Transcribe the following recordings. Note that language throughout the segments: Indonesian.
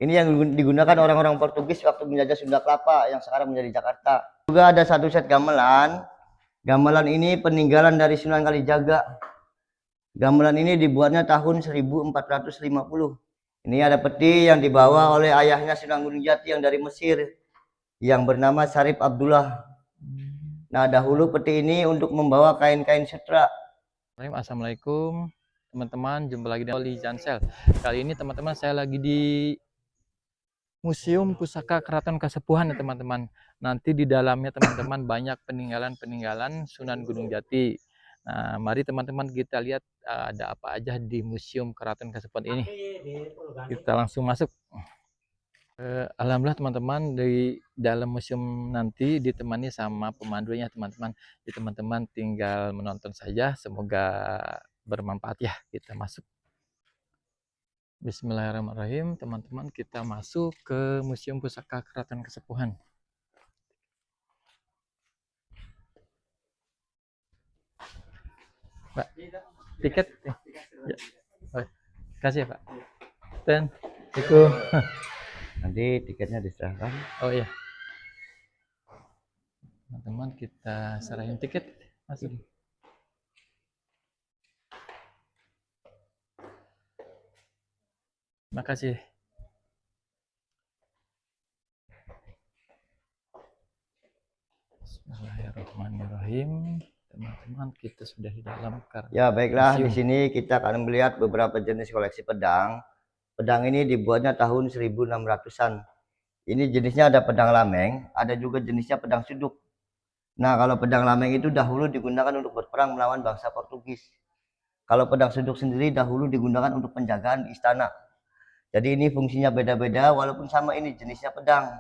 Ini yang digunakan orang-orang Portugis waktu menjajah Sunda Kelapa yang sekarang menjadi Jakarta. Juga ada satu set gamelan. Gamelan ini peninggalan dari Sunan Kalijaga. Gamelan ini dibuatnya tahun 1450. Ini ada peti yang dibawa oleh ayahnya Sunan Gunung Jati yang dari Mesir, yang bernama Syarif Abdullah. Nah, dahulu peti ini untuk membawa kain-kain sutra. Assalamualaikum teman-teman, jumpa lagi dengan Oli Jansel. Kali ini teman-teman saya lagi di Museum Pusaka Keraton Kasepuhan ya teman-teman. Nanti di dalamnya teman-teman banyak peninggalan-peninggalan Sunan Gunung Jati. Nah, mari teman-teman kita lihat ada apa aja di Museum Keraton Kasepuhan ini. Kita langsung masuk. Alhamdulillah teman-teman, di dalam museum nanti ditemani sama pemandunya teman-teman. Jadi teman-teman tinggal menonton saja, semoga bermanfaat ya. Kita masuk. Bismillahirrahmanirrahim, teman-teman kita masuk ke Museum Pusaka Keraton Kasepuhan. Pak, tiket? Ya. Oh, kasih ya Pak. Dan, Assalamualaikum. Nanti tiketnya diserahkan. Oh iya. Teman-teman kita serahin tiket masuk. Makasih. Bismillahirrahmanirrahim. Teman-teman kita sudah di dalam Ya, baiklah, di sini kita akan melihat beberapa jenis koleksi pedang. Pedang ini dibuatnya tahun 1600-an. Ini jenisnya ada pedang lameng, ada juga jenisnya pedang suduk. Nah, kalau pedang lameng itu dahulu digunakan untuk berperang melawan bangsa Portugis. Kalau pedang suduk sendiri dahulu digunakan untuk penjagaan istana. Jadi ini fungsinya beda-beda walaupun sama ini jenisnya pedang.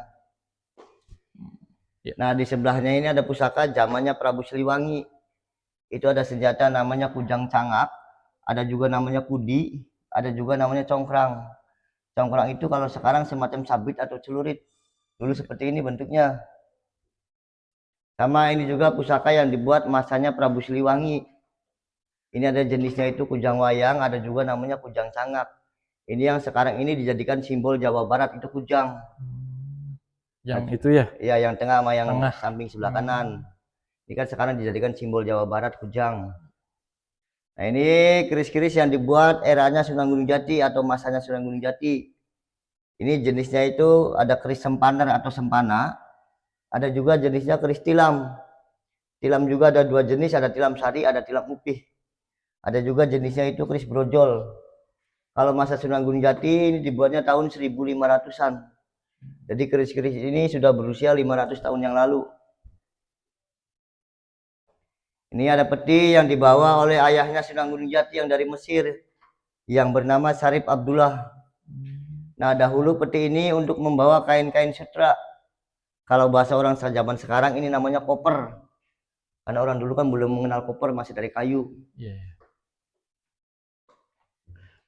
Nah, di sebelahnya ini ada pusaka zamannya Prabu Siliwangi. Itu ada senjata namanya kujang cangak, ada juga namanya kudi, ada juga namanya congkrang. Congkrang itu kalau sekarang semacam sabit atau celurit. Dulu seperti ini bentuknya. Sama ini juga pusaka yang dibuat masanya Prabu Siliwangi. Ini ada jenisnya itu kujang wayang, ada juga namanya kujang cangak. Ini yang sekarang ini dijadikan simbol Jawa Barat, itu kujang. Yang itu ya? Iya, yang tengah sama yang samping sebelah kanan. Ini kan sekarang dijadikan simbol Jawa Barat, kujang. Nah, ini keris-keris yang dibuat eranya Sunan Gunung Jati atau masanya Sunan Gunung Jati. Ini jenisnya itu ada keris sempaner atau sempana, ada juga jenisnya keris tilam. Tilam juga ada dua jenis, ada tilam sari, ada tilam upih. Ada juga jenisnya itu keris brojol. Kalau masa Sunan Gunung Jati ini dibuatnya tahun 1500-an. Jadi keris-keris ini sudah berusia 500 tahun yang lalu. Ini ada peti yang dibawa oleh ayahnya Sunan Gunung Jati yang dari Mesir, yang bernama Syarif Abdullah. Nah, dahulu peti ini untuk membawa kain-kain sutra. Kalau bahasa orang zaman sekarang ini namanya koper. Karena orang dulu kan belum mengenal koper, masih dari kayu. Yeah.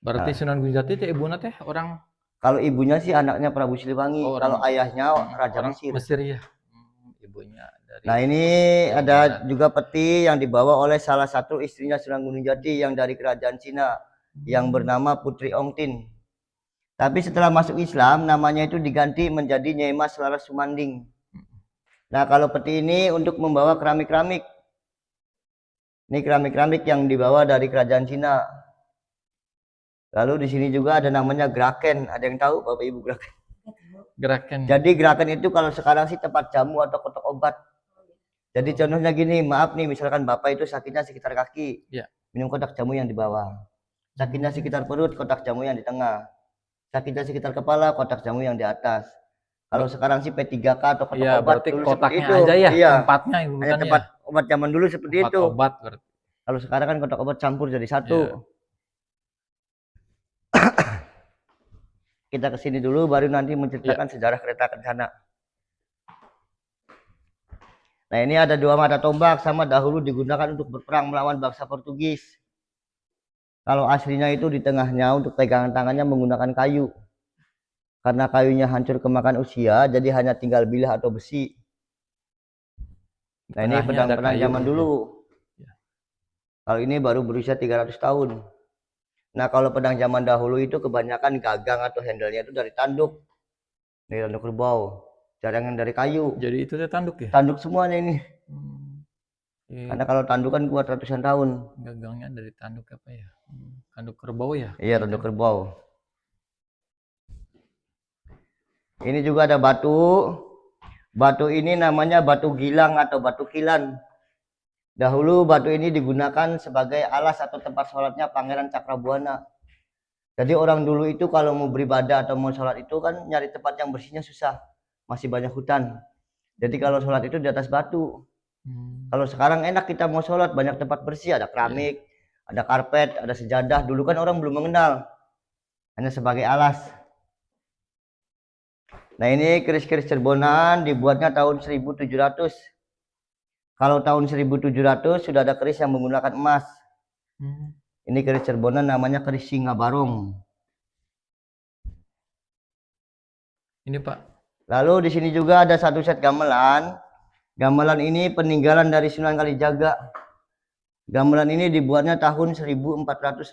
Berarti Sunan Gunung Jati itu ibunya teh orang? Kalau ibunya sih anaknya Prabu Siliwangi, kalau ayahnya Raja Mesir. Mesir ya. Ibunya dari. Nah, ini ada juga peti yang dibawa oleh salah satu istrinya Sunan Gunung Jati yang dari kerajaan Cina, yang bernama Putri Ongtin. Tapi setelah masuk Islam namanya itu diganti menjadi Nyai Mas Laras Sumanding. Nah, kalau peti ini untuk membawa keramik-keramik. Ini keramik-keramik yang dibawa dari kerajaan Cina. Lalu di sini juga ada namanya geraken. Ada yang tahu Bapak Ibu geraken? Geraken. Jadi geraken itu kalau sekarang sih tempat jamu atau kotak obat. Jadi contohnya gini, maaf nih, misalkan Bapak itu sakitnya sekitar kaki, minum kotak jamu yang di bawah. Sakitnya sekitar perut, kotak jamu yang di tengah. Sakitnya sekitar kepala, kotak jamu yang di atas. Kalau sekarang sih P3K atau kotak obat dulu seperti itu. Aja ya, iya. tempatnya hanya tempat obat zaman dulu seperti tempat itu. Obat berarti. Kalau sekarang kan kotak obat campur jadi satu. Kita kesini dulu baru nanti menceritakan sejarah kereta kencana. Nah, ini ada dua mata tombak, sama dahulu digunakan untuk berperang melawan bangsa Portugis. Kalau aslinya itu di tengahnya untuk pegangan tangannya menggunakan kayu. Karena kayunya hancur kemakan usia, jadi hanya tinggal bilah atau besi. Nah, ini pedang-pedang zaman dulu. Kalau ini baru berusia 300 tahun. Nah, kalau pedang zaman dahulu itu kebanyakan gagang atau handle-nya itu dari tanduk kerbau, jarang yang dari kayu. Jadi itu teh tanduk ya? Tanduk semuanya ini. Karena Iya, kalau tanduk kan kuat ratusan tahun. gagangnya dari tanduk apa ya? Tanduk kerbau ya? Iya, tanduk kerbau. Ini juga ada batu. Batu ini namanya batu gilang atau batu kilan. Dahulu batu ini digunakan sebagai alas atau tempat sholatnya Pangeran Cakrabuana. Jadi orang dulu itu kalau mau beribadah atau mau sholat itu kan nyari tempat yang bersihnya susah. Masih banyak hutan. Jadi kalau sholat itu di atas batu. Kalau sekarang enak kita mau sholat banyak tempat bersih, ada keramik, ada karpet, ada sejadah. Dulu kan orang belum mengenal, hanya sebagai alas. Nah ini keris-keris Cirebonan dibuatnya tahun 1700. Kalau tahun 1700 sudah ada keris yang menggunakan emas. Ini keris Cirebonan namanya keris Singa Barong. Ini Pak. Lalu di sini juga ada satu set gamelan. Gamelan ini peninggalan dari Sunan Kalijaga. Gamelan ini dibuatnya tahun 1450.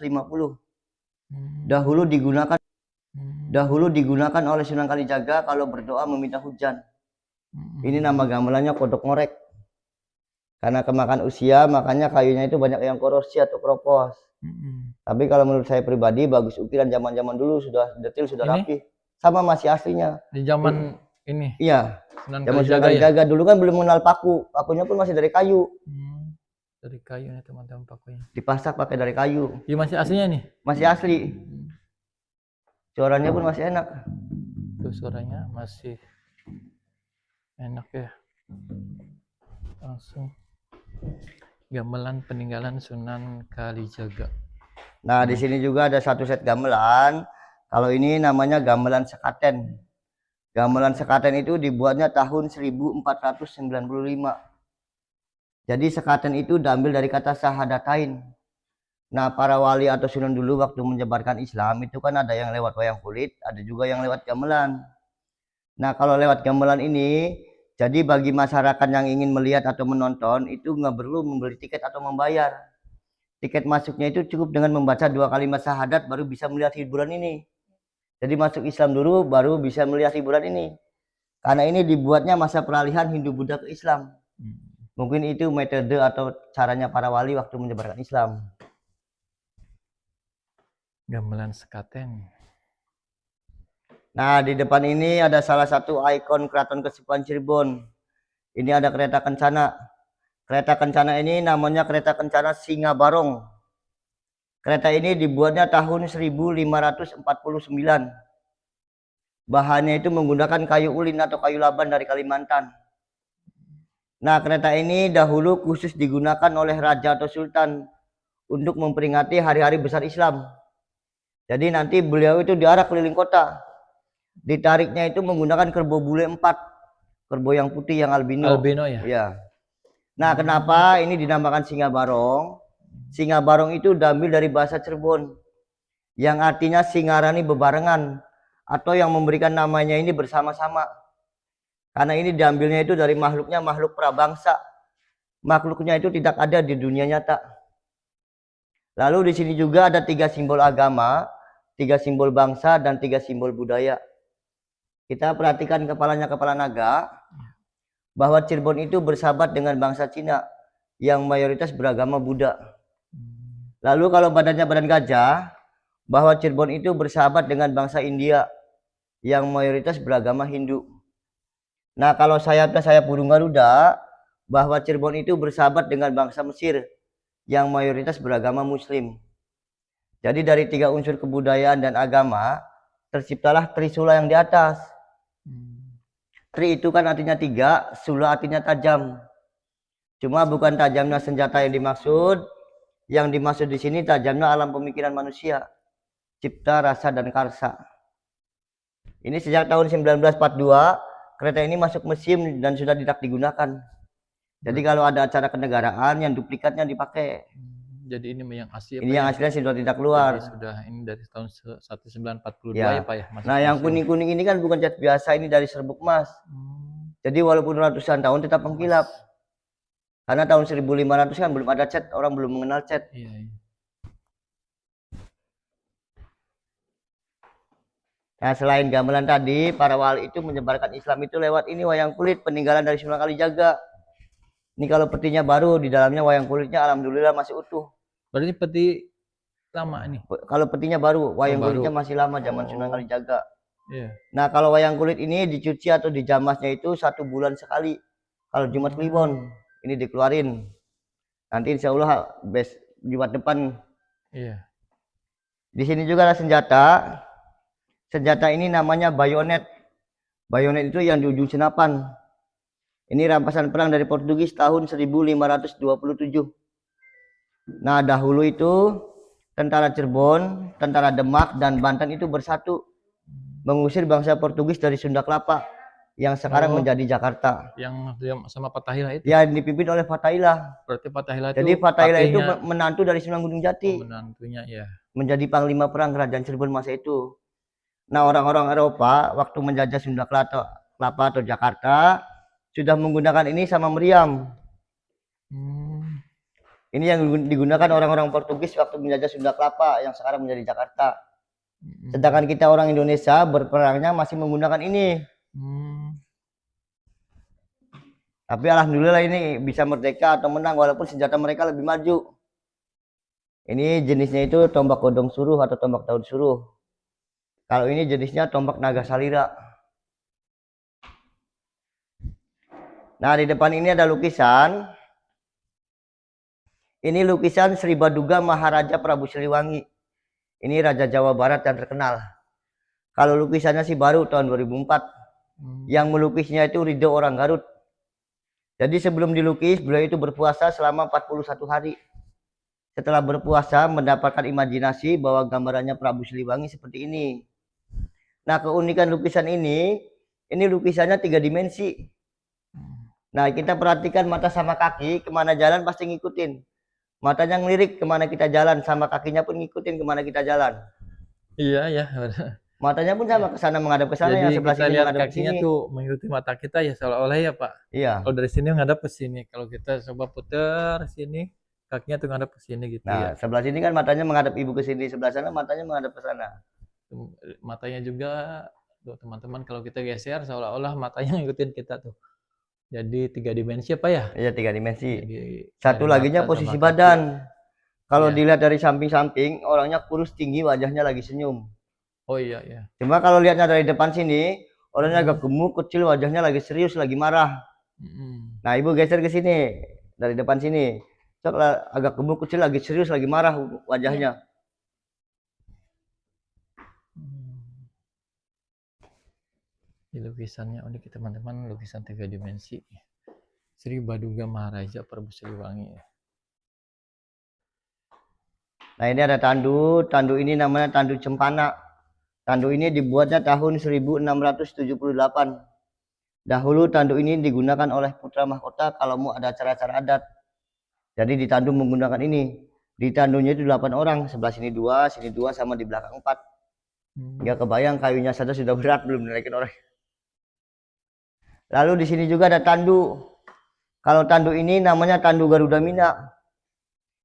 Dahulu digunakan oleh Sunan Kalijaga kalau berdoa meminta hujan. Ini nama gamelannya kodok ngorek. Karena kemakan usia, makanya kayunya itu banyak yang korosi atau kropos. Tapi kalau menurut saya pribadi, bagus ukiran zaman-zaman dulu sudah detail, sudah rapi. Sama masih aslinya. Di zaman ini? Iya. Sunan Zaman Sunan Kalijaga Kalijaga dulu kan belum mengenal paku. Pakunya pun masih dari kayu. Dari kayu nih teman-teman pakunya. Dipasak pakai dari kayu. Iya masih aslinya nih? Masih asli. Suaranya pun masih enak. Tuh suaranya masih enak ya. Langsung. Gamelan peninggalan Sunan Kalijaga. Nah, di sini juga ada satu set gamelan. Kalau ini namanya gamelan sekaten. Gamelan sekaten itu dibuatnya tahun 1495. Jadi sekaten itu diambil dari kata sahadatain. Nah, para wali atau sunan dulu waktu menyebarkan Islam itu kan ada yang lewat wayang kulit, ada juga yang lewat gamelan. Nah, kalau lewat gamelan ini, jadi bagi masyarakat yang ingin melihat atau menonton itu nggak perlu membeli tiket atau membayar. Tiket masuknya itu cukup dengan membaca 2 kalimat syahadat baru bisa melihat hiburan ini. Jadi masuk Islam dulu baru bisa melihat hiburan ini. Karena ini dibuatnya masa peralihan Hindu Buddha ke Islam. Mungkin itu metode atau caranya para wali waktu menyebarkan Islam. Gamelan sekaten. Nah, di depan ini ada salah satu ikon Keraton Kesepuhan Cirebon. Ini ada kereta kencana. Kereta kencana ini namanya kereta kencana Singa Barong. Kereta ini dibuatnya tahun 1549. Bahannya itu menggunakan kayu ulin atau kayu laban dari Kalimantan. Nah, kereta ini dahulu khusus digunakan oleh raja atau sultan untuk memperingati hari-hari besar Islam. Jadi nanti beliau itu diarak keliling kota. Ditariknya itu menggunakan kerbau bule 4. Kerbau yang putih yang albino. Albino ya? Ya. Nah, kenapa ini dinamakan Singa Barong? Singa Barong itu diambil dari bahasa Cirebon yang artinya singarani bebarengan atau yang memberikan namanya ini bersama-sama. Karena ini diambilnya itu dari makhluknya makhluk prabangsa. Makhluknya itu tidak ada di dunia nyata. Lalu di sini juga ada 3 simbol agama, 3 simbol bangsa, dan 3 simbol budaya. Kita perhatikan kepalanya kepala naga, bahwa Cirebon itu bersahabat dengan bangsa Cina yang mayoritas beragama Buddha. Lalu kalau badannya badan gajah, bahwa Cirebon itu bersahabat dengan bangsa India yang mayoritas beragama Hindu. Nah, kalau sayapnya sayap burung Garuda, bahwa Cirebon itu bersahabat dengan bangsa Mesir yang mayoritas beragama Muslim. Jadi dari 3 unsur kebudayaan dan agama terciptalah Trisula yang di atas. Tri itu kan artinya 3, sula artinya tajam. Cuma bukan tajamnya senjata yang dimaksud. Yang dimaksud di sini tajamnya alam pemikiran manusia, cipta, rasa, dan karsa. Ini sejak tahun 1942 kereta ini masuk museum dan sudah tidak digunakan. Jadi kalau ada acara kenegaraan yang duplikatnya dipakai. Jadi ini yang asli. Ini yang aslinya sudah tidak keluar. Jadi sudah ini dari tahun 1942 ya, Pak ya. Nah yang kuning-kuning ini kan bukan cat biasa, ini dari serbuk emas. Jadi walaupun ratusan tahun tetap mengkilap. Karena tahun 1500 kan belum ada cat, orang belum mengenal cat. Iya. Nah, selain gamelan tadi, para wali itu menyebarkan Islam itu lewat ini wayang kulit peninggalan dari Sunan Kalijaga. Ini kalau petinya baru, di dalamnya wayang kulitnya alhamdulillah masih utuh. Berarti peti lama ini. Kalau petinya baru, wayang baru. kulitnya masih lama zaman Sunan Oh. Kalijaga. Iya. Nah, kalau wayang kulit ini dicuci atau dijamasnya itu 1 bulan sekali. Kalau Jumat Kliwon ini dikeluarin. Nanti insya Allah Jumat depan. Iya. Di sini juga ada senjata. Senjata ini namanya bayonet. Bayonet itu yang di ujung senapan. Ini rampasan perang dari Portugis tahun 1527. Nah, dahulu itu tentara Cirebon, tentara Demak, dan Banten itu bersatu mengusir bangsa Portugis dari Sunda Kelapa yang sekarang menjadi Jakarta. Yang sama Fathahillah itu? Ya, dipimpin oleh Fathahillah. Berarti Fathahillah Jadi Fathahillah itu menantu dari Sunan Gunung Jati. Menantunya, ya. Menjadi panglima perang kerajaan Cirebon masa itu. Nah, orang-orang Eropa waktu menjajah Sunda Kelapa atau Jakarta sudah menggunakan ini sama meriam. Ini yang digunakan orang-orang Portugis waktu menjajah Sunda Kelapa yang sekarang menjadi Jakarta. Sedangkan kita orang Indonesia berperangnya masih menggunakan ini. Tapi alhamdulillah ini bisa merdeka atau menang walaupun senjata mereka lebih maju. Ini jenisnya itu tombak godong suruh atau tombak daun suruh. Kalau ini jenisnya tombak naga salira. Nah, di depan ini ada lukisan. Ini lukisan Sri Baduga Maharaja Prabu Siliwangi. Ini Raja Jawa Barat yang terkenal. Kalau lukisannya sih baru tahun 2004. Yang melukisnya itu Ridho orang Garut. Jadi sebelum dilukis, beliau itu berpuasa selama 41 hari. Setelah berpuasa, mendapatkan imajinasi bahwa gambarannya Prabu Siliwangi seperti ini. Nah, keunikan lukisan ini lukisannya 3 dimensi. Nah, kita perhatikan mata sama kaki, kemana jalan pasti ngikutin. Matanya ngelirik kemana kita jalan, sama kakinya pun ngikutin kemana kita jalan. Iya, ya. Matanya pun sama, ke sana menghadap ke sana, yang sebelah sini menghadap ke sini. Kakinya tuh mengikuti mata kita ya seolah-olah ya, Pak. Iya. Kalau dari sini menghadap ke sini, kalau kita coba putar sini, kakinya tuh menghadap ke sini gitu ya. Nah, sebelah sini kan matanya menghadap ibu ke sini, sebelah sana matanya menghadap ke sana. Matanya juga tuh teman-teman kalau kita geser seolah-olah matanya ngikutin kita tuh. Jadi 3 dimensi apa ya? Iya, 3 dimensi. Jadi, satu laginya posisi badan. Kalau dilihat dari samping-samping, orangnya kurus tinggi, wajahnya lagi senyum. Oh iya, ya. Cuma kalau lihatnya dari depan sini, orangnya agak gemuk, kecil, wajahnya lagi serius, lagi marah. Nah, ibu geser ke sini, dari depan sini. So, agak gemuk, kecil, lagi serius, lagi marah wajahnya. Di lukisannya unik teman-teman, lukisan 3 dimensi. Sri Baduga Maharaja Prabu Siliwangi. Nah, ini ada tandu. Tandu ini namanya tandu cempana. Tandu ini dibuatnya tahun 1678. Dahulu tandu ini digunakan oleh putra mahkota kalau mau ada acara-acara adat. Jadi di tandu menggunakan ini. Di tandunya itu 8 orang, sebelah sini 2, sini 2, sama di belakang 4. Nggak kebayang kayunya saja sudah berat, belum dinaikin orang. Lalu di sini juga ada tandu. Kalau tandu ini namanya tandu Garuda Mina.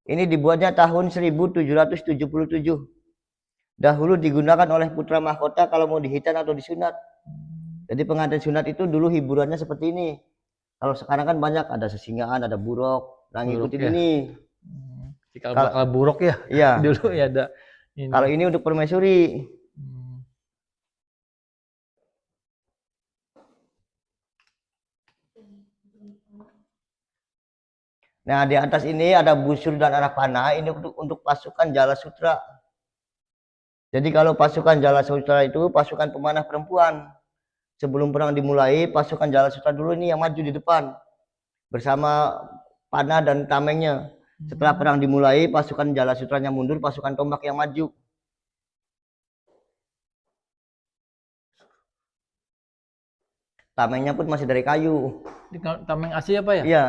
Ini dibuatnya tahun 1777. Dahulu digunakan oleh putra mahkota kalau mau dihitan atau disunat. Jadi pengantin sunat itu dulu hiburannya seperti ini. Kalau sekarang kan banyak, ada sesingaan, ada buruk. Nah, ngikutin ya? Ini. Kalau buruk ya? Iya. Dulu ya ada. Ini. Kalau ini untuk permaisuri. Nah, di atas ini ada busur dan anak panah. Ini untuk pasukan Jala Sutra. Jadi kalau pasukan Jala Sutra itu pasukan pemanah perempuan. Sebelum perang dimulai, pasukan Jala Sutra dulu ini yang maju di depan. Bersama panah dan tamengnya. Setelah perang dimulai, pasukan Jala Sutranya mundur, pasukan tombak yang maju. Tamengnya pun masih dari kayu. Tameng asli apa ya? Iya.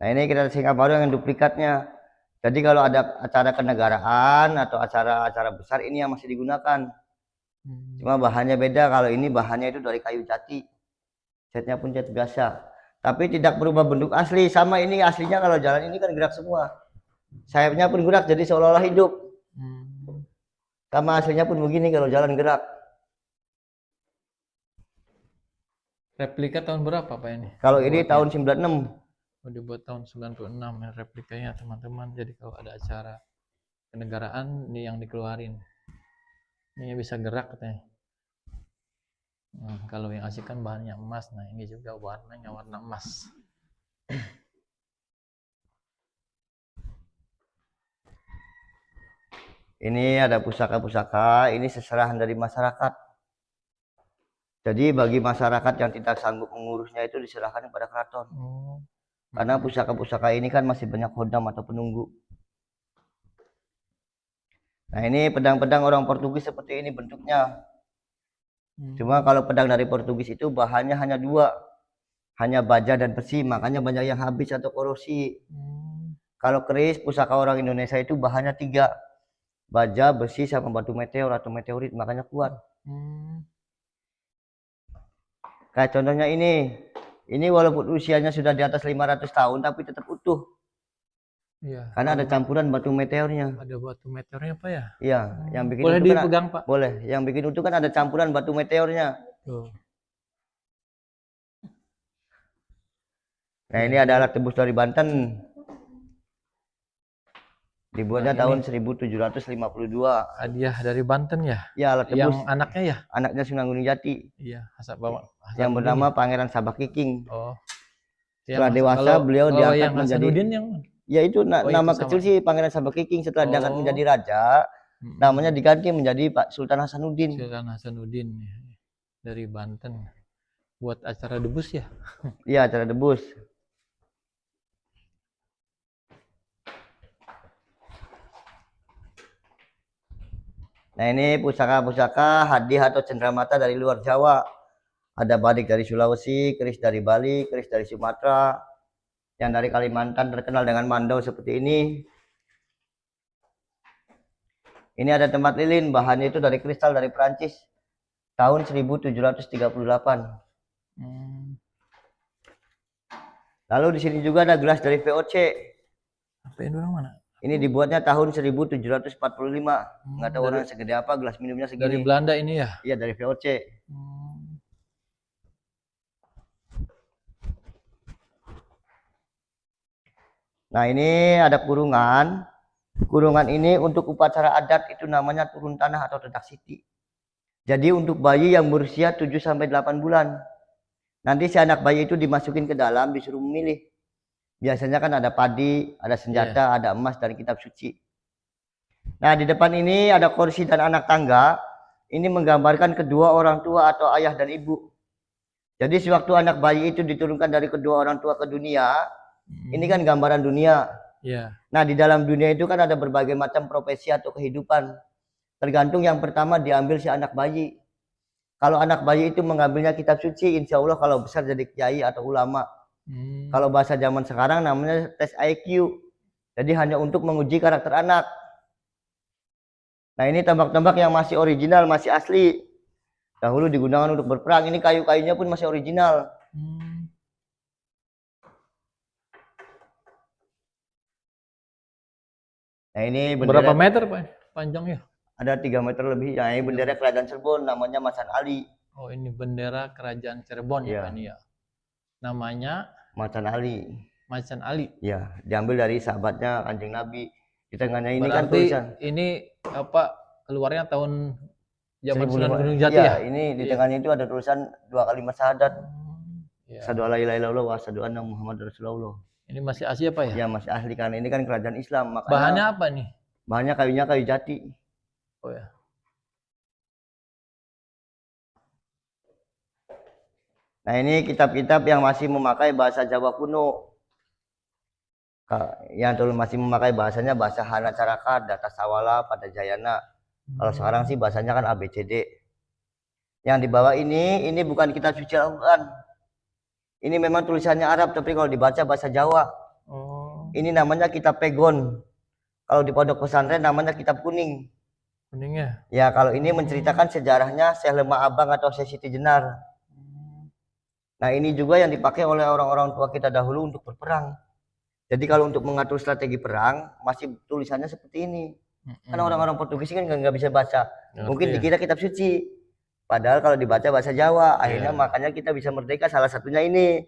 Nah, ini kita singkat baru yang duplikatnya. Jadi kalau ada acara kenegaraan atau acara-acara besar ini yang masih digunakan. Cuma bahannya beda, kalau ini bahannya itu dari kayu jati. Catnya pun cat biasa. Tapi tidak berubah bentuk asli. Sama ini aslinya kalau jalan ini kan gerak semua. Sayapnya pun gerak, jadi seolah-olah hidup. Hmm. Sama aslinya pun begini kalau jalan gerak. Replika tahun berapa Pak ini? Kalau ini Dibuatnya? tahun 96. Oh, dibuat tahun 96 ya replikanya teman-teman. Jadi kalau ada acara kenegaraan ini yang dikeluarin. Ini bisa gerak katanya. Kalau yang asli kan bahannya emas. Nah, ini juga warnanya warna emas. Ini ada pusaka-pusaka, ini seserahan dari masyarakat. Jadi bagi masyarakat yang tidak sanggup mengurusnya itu diserahkan kepada keraton. Oh. Karena pusaka-pusaka ini kan masih banyak khodam atau penunggu. Nah, ini pedang-pedang orang Portugis seperti ini bentuknya. Cuma kalau pedang dari Portugis itu bahannya hanya dua. Hanya baja dan besi, makanya banyak yang habis atau korosi. Kalau keris, pusaka orang Indonesia itu bahannya tiga. Baja, besi, sama batu meteor atau meteorit, makanya kuat. Kayak contohnya ini walaupun usianya sudah di atas 500 tahun tapi tetap utuh. Iya. Karena ada campuran batu meteornya. Ada batu meteornya Pak ya? Iya, yang bikin Boleh utuh kan dipegang Pak? boleh. Yang bikin utuh kan ada campuran batu meteornya. Tuh. Nah, ini ada alat tebus dari Banten. Dibuatnya tahun 1752. Hadiah dari Banten ya? Ya, alat tebus. Yang anaknya ya? Anaknya Sunan Gunung Jati. Iya, Hasan Bawa. Yang bernama Pangeran Sabak Kiking. Oh. Setelah dewasa beliau diangkat menjadi yang ya itu nama itu kecil sih Pangeran Sabak Kiking. Setelah diangkat menjadi raja, namanya diganti menjadi Pak Sultan Hasanuddin. Sultan Hasanuddin ya. Dari Banten. Buat acara debus ya? Iya, acara debus. Nah, ini pusaka-pusaka hadiah atau cenderamata dari luar Jawa. Ada badik dari Sulawesi, keris dari Bali, keris dari Sumatera. Yang dari Kalimantan terkenal dengan mandau seperti ini. Ini ada tempat lilin, bahannya itu dari kristal dari Prancis. Tahun 1738. Lalu di sini juga ada gelas dari VOC. Apa ini orang mana? Ini dibuatnya tahun 1745. Nggak tahu orang segede apa, gelas minumnya segini. Dari Belanda ini ya? Iya, dari VOC. Nah, ini ada kurungan. Kurungan ini untuk upacara adat itu namanya turun tanah atau tedak siti. Jadi untuk bayi yang berusia 7-8 bulan. Nanti si anak bayi itu dimasukin ke dalam, disuruh memilih. Biasanya kan ada padi, ada senjata, ada emas dan kitab suci. Nah, di depan ini ada kursi dan anak tangga. Ini menggambarkan kedua orang tua atau ayah dan ibu. Jadi sewaktu anak bayi itu diturunkan dari kedua orang tua ke dunia, ini kan gambaran dunia. Nah, di dalam dunia itu kan ada berbagai macam profesi atau kehidupan. Tergantung yang pertama diambil si anak bayi. Kalau anak bayi itu mengambilnya kitab suci, insya Allah kalau besar jadi kiai atau ulama. Kalau bahasa zaman sekarang namanya tes IQ. Jadi hanya untuk menguji karakter anak. Nah, ini tambak-tambak yang masih original, masih asli. Dahulu digunakan untuk berperang. Ini kayu-kayunya pun masih original. Nah, ini bendera. Berapa meter Pak panjangnya? Ada 3 meter lebih. Nah, ini bendera Kerajaan Cirebon, namanya Macan Ali. Oh, ini bendera Kerajaan Cirebon ya Pak ini ya. Namanya Macan Ali. Macan Ali. Ya, diambil dari sahabatnya Kanjeng Nabi. Di tengahnya ini kan Berarti tulisan. Ini apa keluarnya tahun zaman Sunan Gunung Jati ya? ya? Ini di tengahnya itu ada tulisan 2 kalimat syahadat. Asyhadu alla ilaha illallah wa asyhadu anna Muhammadar Rasulullah. Ini masih asli apa ya? Ya, masih asli karena ini kan kerajaan Islam. Makanya bahannya apa nih? Bahannya kayunya kayu jati. Oh ya. Nah, ini kitab-kitab yang masih memakai bahasa Jawa kuno. Yang dulu masih memakai bahasanya bahasa Hana Caraka, Data Sawala, Pada Jayana. Kalau sekarang sih bahasanya kan ABCD. Yang di bawah ini bukan kitab suci Al-Quran. Ini memang tulisannya Arab, tapi kalau dibaca bahasa Jawa. Ini namanya kitab Pegon. Kalau di pondok pesantren namanya kitab kuning. Kuningnya? Ya, kalau ini menceritakan sejarahnya Syekh Lemah Abang atau Syekh Siti Jenar. Nah, ini juga yang dipakai oleh orang-orang tua kita dahulu untuk berperang. Jadi kalau untuk mengatur strategi perang masih tulisannya seperti ini. Karena orang-orang Portugis kan nggak bisa baca. Mungkin dikira kitab suci. Padahal kalau dibaca bahasa Jawa, akhirnya makanya kita bisa merdeka salah satunya ini.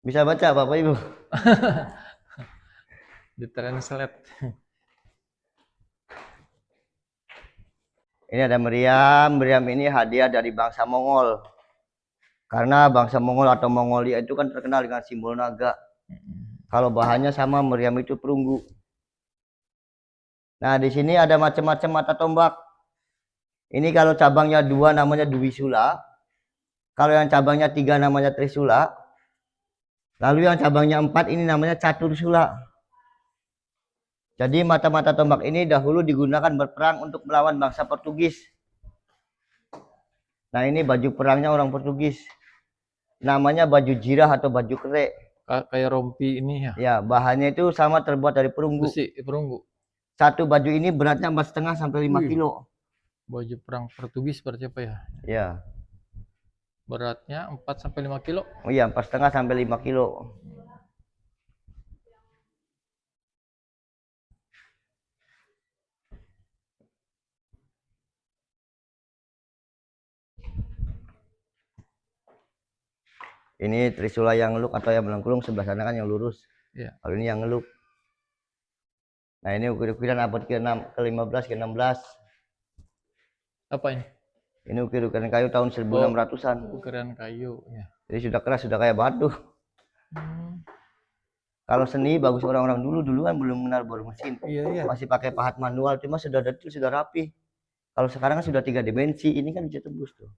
Bisa baca Bapak Ibu? Ditranslate. Ini ada meriam. Meriam ini hadiah dari bangsa Mongol. Karena bangsa Mongol atau Mongolia itu kan terkenal dengan simbol naga. Kalau bahannya sama, meriam itu perunggu. Nah, di sini ada macam-macam mata tombak. Ini kalau cabangnya 2 namanya Duisula. Kalau yang cabangnya 3 namanya Trisula. Lalu yang cabangnya 4 ini namanya Catursula. Jadi mata-mata tombak ini dahulu digunakan berperang untuk melawan bangsa Portugis. Nah, ini baju perangnya orang Portugis. Namanya baju jirah atau baju kerek. Kayak rompi ini ya. Ya, bahannya itu sama terbuat dari perunggu. Besi, perunggu. Satu baju ini beratnya 4,5 sampai 5 kilo. Baju perang Portugis berarti apa ya? Ya. Beratnya 4 sampai 5 kilo. Oh iya, 4,5 sampai 5 kilo. Ini Trisula yang ngeluk atau yang melengkung, sebelah sana kan yang lurus. Ya. Kalau ini yang ngeluk. Nah, ini ukir-ukiran abad ke-15 ke-16. Apa ini? Ini ukir-ukiran kayu tahun 1600-an. Ukiran kayu ya. Jadi sudah keras, sudah kayak batu. Kalau seni bagus orang-orang duluan belum kenal bor mesin. Iya. Masih pakai pahat manual, cuma sudah detil, sudah rapi. Kalau sekarang kan sudah 3 dimensi, ini kan bisa tembus tuh.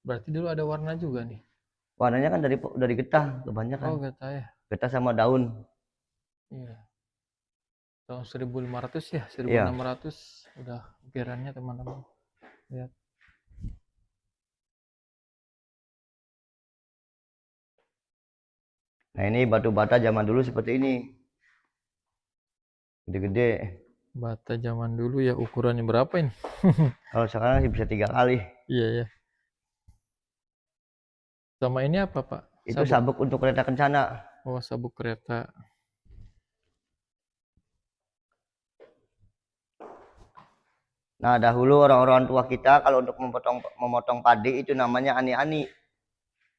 Berarti dulu ada warna juga nih. Warnanya kan dari getah kebanyakan. Oh, getah ya. Getah sama daun. Iya. Tahun 1500 ya, 1600 udah ukirannya teman-teman. Lihat. Nah, ini batu bata zaman dulu seperti ini. Gede-gede. Bata zaman dulu ya, ukurannya berapa ini? Kalau sekarang sih bisa 3 kali. Iya ya. Sama ini apa Pak? Itu sabuk untuk kereta kencana. Oh, sabuk kereta. Nah, dahulu orang-orang tua kita kalau untuk memotong padi itu namanya ani-ani.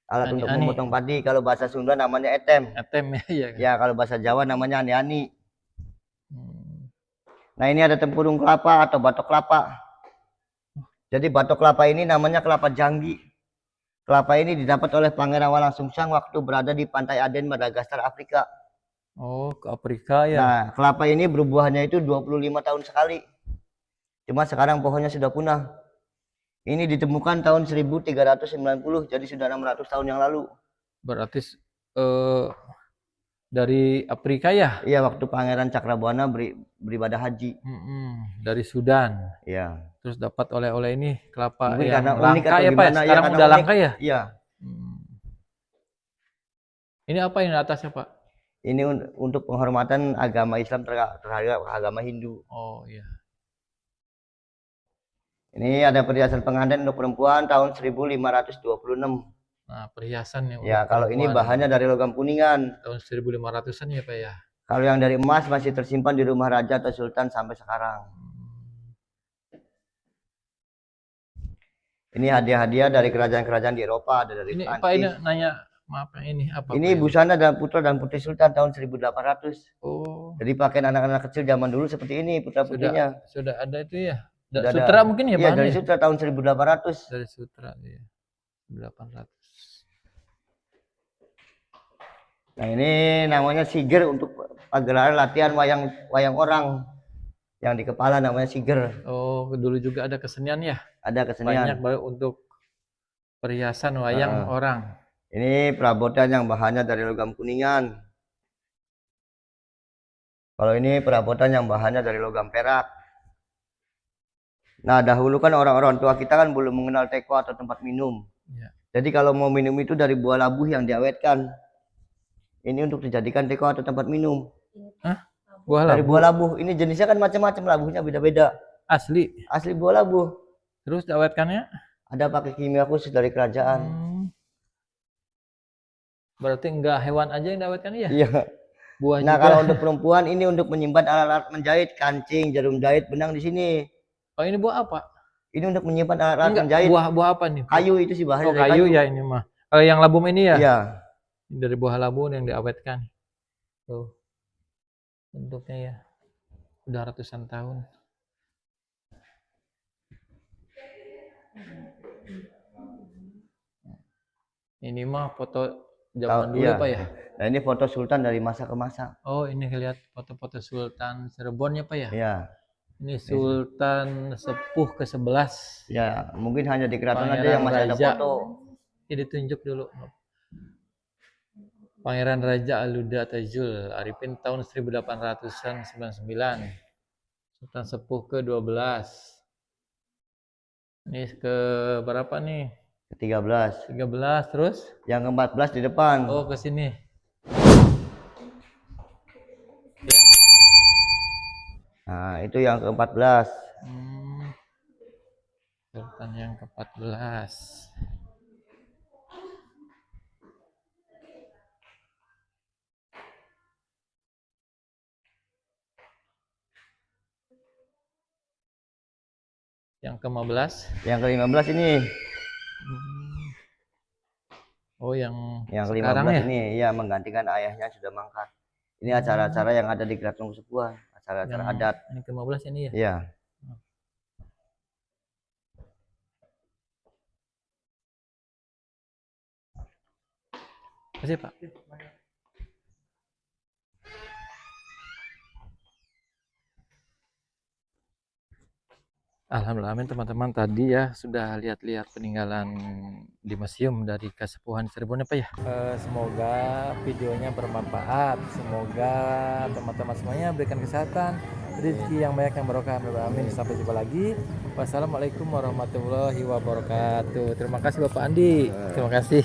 Alat untuk memotong padi, kalau bahasa Sunda namanya etem. Etem ya. Ya, kalau bahasa Jawa namanya ani-ani. Nah, ini ada tempurung kelapa atau batok kelapa. Jadi batok kelapa ini namanya kelapa janggi. Kelapa ini didapat oleh Pangeran Walang Sungsang waktu berada di pantai Aden, Madagaskar, Afrika. Oh, ke Afrika ya. Nah, kelapa ini berbuahnya itu 25 tahun sekali. Cuma sekarang pohonnya sudah punah. Ini ditemukan tahun 1390, jadi sudah 600 tahun yang lalu. Berarti dari Afrika ya? Iya, waktu Pangeran Cakrabuana beribadah haji. Dari Sudan. Iya. Terus dapat oleh-oleh ini kelapa mungkin yang karena langka ya Pak? Sekarang udah langka ya? Iya. Ini apa ini atasnya Pak? Ini untuk penghormatan agama Islam terhadap agama Hindu. Oh iya. Ini ada perhiasan pengantin untuk perempuan tahun 1526. Nah, perhiasan yang ya, kalau ini bahannya dari logam kuningan. Tahun 1500-an ya Pak ya? Kalau yang dari emas masih tersimpan di rumah raja atau sultan sampai sekarang. Ini hadiah-hadiah dari kerajaan-kerajaan di Eropa, ada dari Prancis. Pak ini nanya, maaf ini apa? Ini busana dan putra dan putri sultan tahun 1800. Oh. Jadi pakaian anak-anak kecil zaman dulu seperti ini, putra-putrinya. Sudah ada itu ya? Sutra mungkin ya Pak? Iya, dari sutra tahun 1800. Dari sutra ya. 1800. Nah, ini namanya siger untuk pagelaran latihan wayang orang. Yang di kepala namanya siger. Oh, dulu juga ada kesenian ya? Ada kesenian. Banyak banget untuk perhiasan wayang orang. Ini perabotan yang bahannya dari logam kuningan. Kalau ini perabotan yang bahannya dari logam perak. Nah, dahulu kan orang-orang tua kita kan belum mengenal teko atau tempat minum. Ya. Jadi kalau mau minum itu dari buah labuh yang diawetkan. Ini untuk dijadikan teko atau tempat minum. Hah? Dari buah labuh. Ini jenisnya kan macam-macam, labuhnya beda-beda. Asli? Asli buah labuh. Terus diawetkannya? Ada pakai kimia khusus dari kerajaan. Hmm. Berarti enggak hewan aja yang diawetkan ya? Iya. Buah Nah, juga. kalau untuk perempuan ini untuk menyimpan alat-alat menjahit, kancing, jarum jahit, benang di sini. Oh, ini buah apa? Ini untuk menyimpan alat-alat Enggak, menjahit. buah apa nih? Kayu itu sih bahannya Oh, dari kayu kayu. ya ini mah. Kalau yang labum ini ya? Iya. Dari buah labun yang diawetkan. Tuh, bentuknya ya. Udah ratusan tahun. Ini mah foto zaman dulu Iya. ya Pak ya? Nah, ini foto sultan dari masa ke masa. Oh, ini lihat foto-foto Sultan Cirebon ya Pak ya? Iya. Ini Sultan Sepuh ke-11. Ya, mungkin hanya di keraton aja Pangeran yang masih ada Raja. foto. Ini ditunjuk dulu. Pangeran Raja Aluda Tajul Arifin tahun 1899. Sultan Sepuh ke-12. Ini ke berapa nih? Ke-13. 13 terus? Yang ke-14 di depan. Oh, ke sini. Nah, itu yang ke-14. Sultan yang ke-14. Yang ke-15. Yang ke-15 ini. Oh, yang ke-15 sekarang ya? ini ya menggantikan ayahnya sudah mangkat. Ini acara-acara yang ada di Keraton Kasepuhan, acara-acara Yang adat. ini ke-15 ini ya? Iya. Masih Pak. Alhamdulillah, amin teman-teman, tadi ya sudah lihat-lihat peninggalan di museum dari Kasepuhan Cirebon ya Pak ya. Semoga videonya bermanfaat, semoga teman-teman semuanya berikan kesehatan, rezeki yang banyak yang barokah, amin. Sampai jumpa lagi. Wassalamualaikum warahmatullahi wabarakatuh. Terima kasih Bapak Andi. Terima kasih.